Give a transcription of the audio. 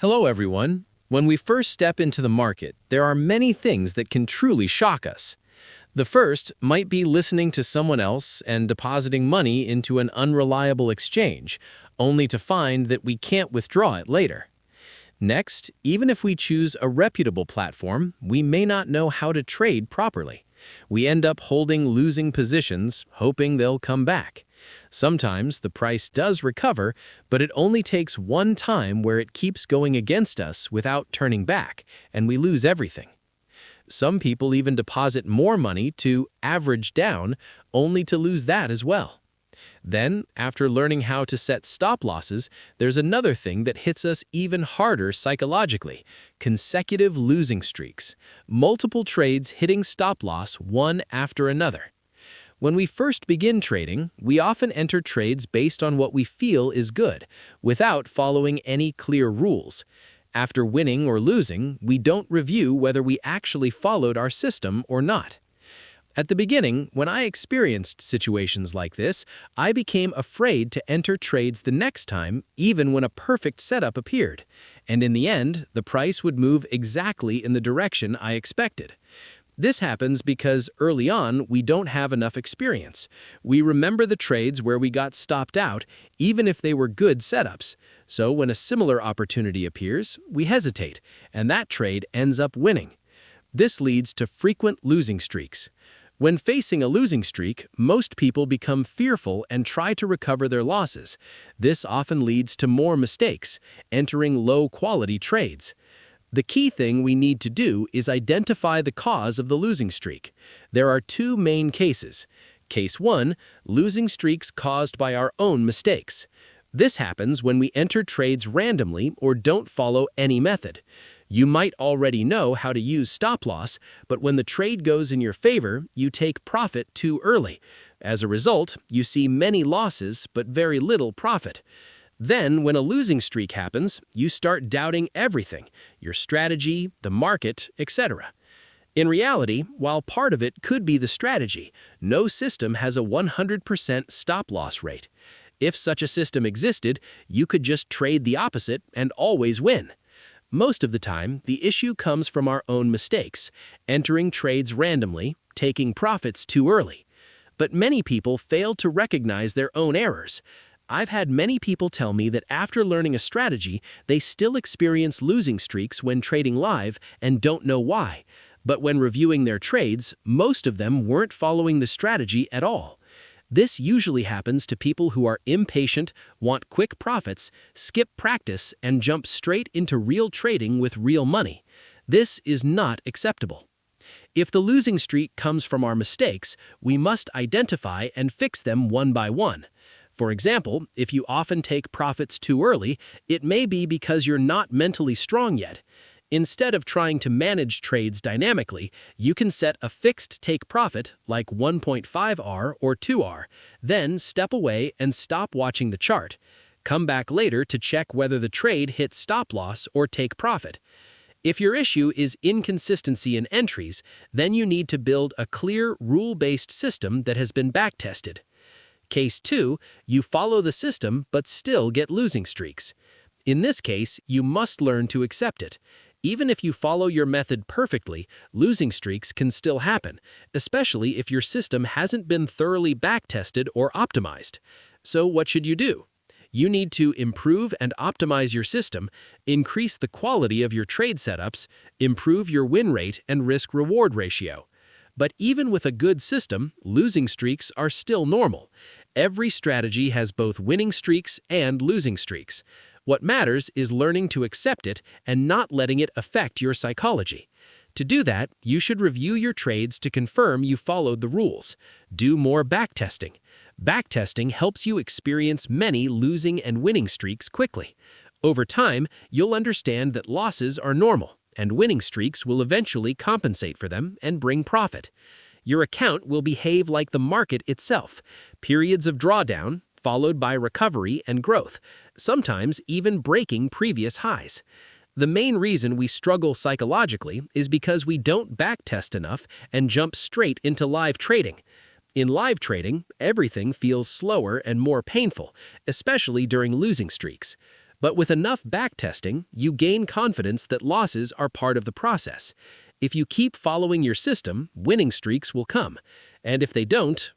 Hello, everyone. When we first step into the market, there are many things that can truly shock us. The first might be listening to someone else and depositing money into an unreliable exchange, only to find that we can't withdraw it later. Next, even if we choose a reputable platform, we may not know how to trade properly. We end up holding losing positions, hoping they'll come back. Sometimes the price does recover, but it only takes one time where it keeps going against us without turning back, and we lose everything. Some people even deposit more money to average down, only to lose that as well. Then, after learning how to set stop losses, there's another thing that hits us even harder psychologically: consecutive losing streaks. Multiple trades hitting stop loss one after another. When we first begin trading, we often enter trades based on what we feel is good, without following any clear rules. After winning or losing, we don't review whether we actually followed our system or not. At the beginning, when I experienced situations like this, I became afraid to enter trades the next time, even when a perfect setup appeared. And in the end, the price would move exactly in the direction I expected. This happens because early on, we don't have enough experience. We remember the trades where we got stopped out, even if they were good setups. So when a similar opportunity appears, we hesitate, and that trade ends up winning. This leads to frequent losing streaks. When facing a losing streak, most people become fearful and try to recover their losses. This often leads to more mistakes, entering low-quality trades. The key thing we need to do is identify the cause of the losing streak. There are two main cases. Case 1, losing streaks caused by our own mistakes. This happens when we enter trades randomly or don't follow any method. You might already know how to use stop loss, but when the trade goes in your favor, you take profit too early. As a result, you see many losses but very little profit. Then, when a losing streak happens, you start doubting everything: your strategy, the market, etc. In reality, while part of it could be the strategy, no system has a 100% stop-loss rate. If such a system existed, you could just trade the opposite and always win. Most of the time, the issue comes from our own mistakes, entering trades randomly, taking profits too early. But many people fail to recognize their own errors. I've had many people tell me that after learning a strategy, they still experience losing streaks when trading live and don't know why. But when reviewing their trades, most of them weren't following the strategy at all. This usually happens to people who are impatient, want quick profits, skip practice, and jump straight into real trading with real money. This is not acceptable. If the losing streak comes from our mistakes, we must identify and fix them one by one. For example, if you often take profits too early, it may be because you're not mentally strong yet. Instead of trying to manage trades dynamically, you can set a fixed take profit, like 1.5R or 2R, then step away and stop watching the chart. Come back later to check whether the trade hit stop loss or take profit. If your issue is inconsistency in entries, then you need to build a clear, rule-based system that has been backtested. Case 2, you follow the system but still get losing streaks. In this case, you must learn to accept it. Even if you follow your method perfectly, losing streaks can still happen, especially if your system hasn't been thoroughly backtested or optimized. So what should you do? You need to improve and optimize your system, increase the quality of your trade setups, improve your win rate and risk-reward ratio. But even with a good system, losing streaks are still normal. Every strategy has both winning streaks and losing streaks. What matters is learning to accept it and not letting it affect your psychology. To do that, you should review your trades to confirm you followed the rules. Do more backtesting. Backtesting helps you experience many losing and winning streaks quickly. Over time, you'll understand that losses are normal, and winning streaks will eventually compensate for them and bring profit. Your account will behave like the market itself: periods of drawdown, followed by recovery and growth, sometimes even breaking previous highs. The main reason we struggle psychologically is because we don't backtest enough and jump straight into live trading. In live trading, everything feels slower and more painful, especially during losing streaks. But with enough backtesting, you gain confidence that losses are part of the process. If you keep following your system, winning streaks will come. And if they don't,